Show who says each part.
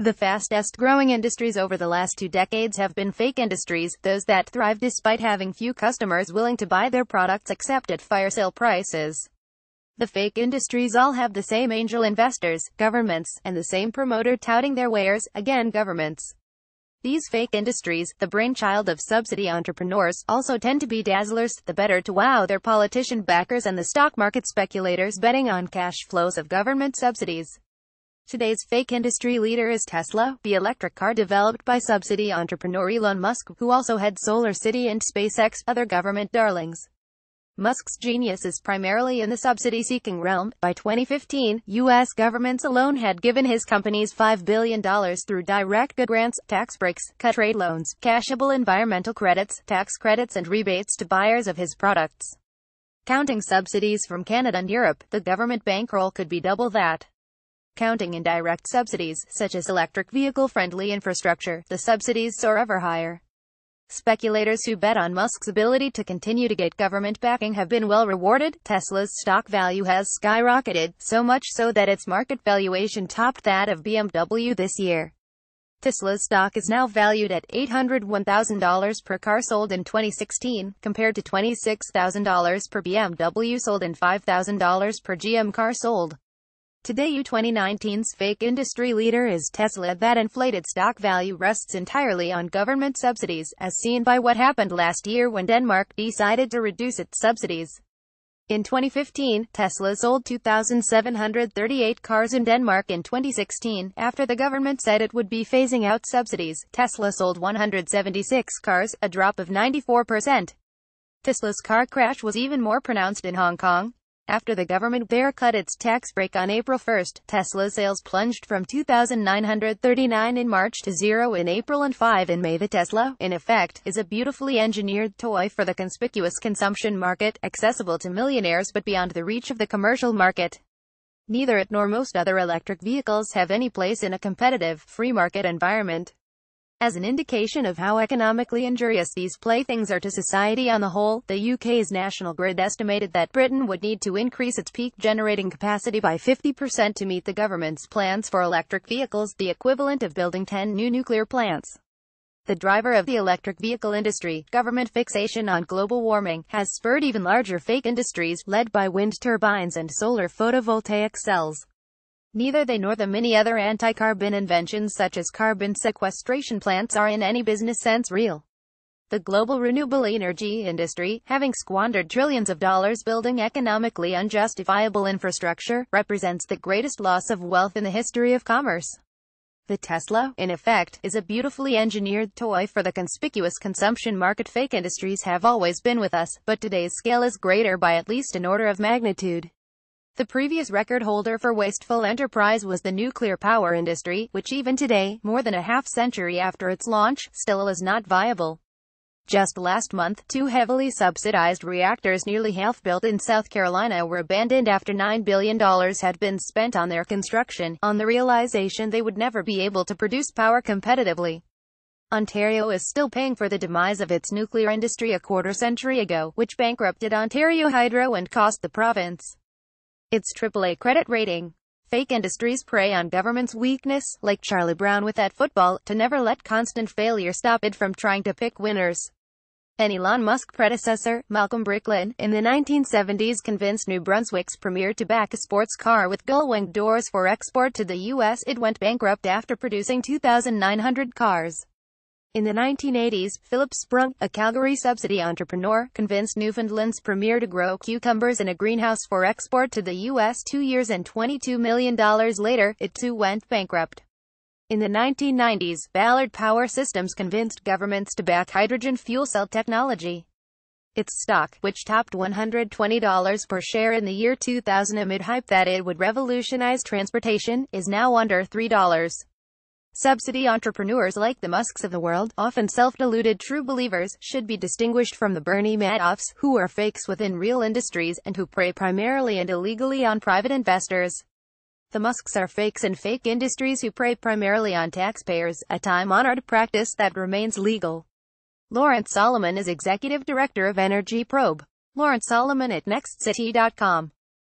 Speaker 1: The fastest-growing industries over the last 2 decades have been fake industries, those that thrive despite having few customers willing to buy their products except at fire sale prices. The fake industries all have the same angel investors, governments, and the same promoter touting their wares, again governments. These fake industries, the brainchild of subsidy entrepreneurs, also tend to be dazzlers, the better to wow their politician backers and the stock market speculators betting on cash flows of government subsidies. Today's fake industry leader is Tesla, the electric car developed by subsidy entrepreneur Elon Musk, who also heads SolarCity and SpaceX, other government darlings. Musk's genius is primarily in the subsidy-seeking realm. By 2015, U.S. governments alone had given his companies $5 billion through direct grants, tax breaks, cut trade loans, cashable environmental credits, tax credits and rebates to buyers of his products. Counting subsidies from Canada and Europe, the government bankroll could be double that. Counting indirect subsidies, such as electric vehicle-friendly infrastructure, the subsidies soar ever higher. Speculators who bet on Musk's ability to continue to get government backing have been well rewarded. Tesla's stock value has skyrocketed, so much so that its market valuation topped that of BMW this year. Tesla's stock is now valued at $801,000 per car sold in 2016, compared to $26,000 per BMW sold and $5,000 per GM car sold. Today 2019's fake industry leader is Tesla. That inflated stock value rests entirely on government subsidies, as seen by what happened last year when Denmark decided to reduce its subsidies. In 2015, Tesla sold 2,738 cars in Denmark. In 2016, after the government said it would be phasing out subsidies, Tesla sold 176 cars, a drop of 94%. Tesla's car crash was even more pronounced in Hong Kong. After the government there cut its tax break on April 1, Tesla's sales plunged from 2,939 in March to 0 in April and 5 in May. The Tesla, in effect, is a beautifully engineered toy for the conspicuous consumption market, accessible to millionaires but beyond the reach of the commercial market. Neither it nor most other electric vehicles have any place in a competitive, free market environment. As an indication of how economically injurious these playthings are to society on the whole, the UK's National Grid estimated that Britain would need to increase its peak generating capacity by 50% to meet the government's plans for electric vehicles, the equivalent of building 10 new nuclear plants. The driver of the electric vehicle industry, government fixation on global warming, has spurred even larger fake industries, led by wind turbines and solar photovoltaic cells. Neither they nor the many other anti-carbon inventions such as carbon sequestration plants are in any business sense real. The global renewable energy industry, having squandered trillions of dollars building economically unjustifiable infrastructure, represents the greatest loss of wealth in the history of commerce. The Tesla, in effect, is a beautifully engineered toy for the conspicuous consumption market. Fake industries have always been with us, but today's scale is greater by at least an order of magnitude. The previous record holder for wasteful enterprise was the nuclear power industry, which even today, more than a half-century after its launch, still is not viable. Just last month, 2 heavily subsidized reactors nearly half-built in South Carolina were abandoned after $9 billion had been spent on their construction, on the realization they would never be able to produce power competitively. Ontario is still paying for the demise of its nuclear industry a quarter-century ago, which bankrupted Ontario Hydro and cost the province its AAA credit rating. Fake industries prey on government's weakness, like Charlie Brown with that football, to never let constant failure stop it from trying to pick winners. An Elon Musk predecessor, Malcolm Bricklin, in the 1970s convinced New Brunswick's premier to back a sports car with gull-winged doors for export to the U.S. It went bankrupt after producing 2,900 cars. In the 1980s, Philip Sprung, a Calgary subsidy entrepreneur, convinced Newfoundland's premier to grow cucumbers in a greenhouse for export to the U.S. 2 years and $22 million later, it too went bankrupt. In the 1990s, Ballard Power Systems convinced governments to back hydrogen fuel cell technology. Its stock, which topped $120 per share in the year 2000 amid hype that it would revolutionize transportation, is now under $3. Subsidy entrepreneurs like the Musks of the world, often self-deluded true believers, should be distinguished from the Bernie Madoffs, who are fakes within real industries, and who prey primarily and illegally on private investors. The Musks are fakes and fake industries who prey primarily on taxpayers, a time-honored practice that remains legal. Lawrence Solomon is Executive Director of Energy Probe. Lawrence Solomon at nextcity.com.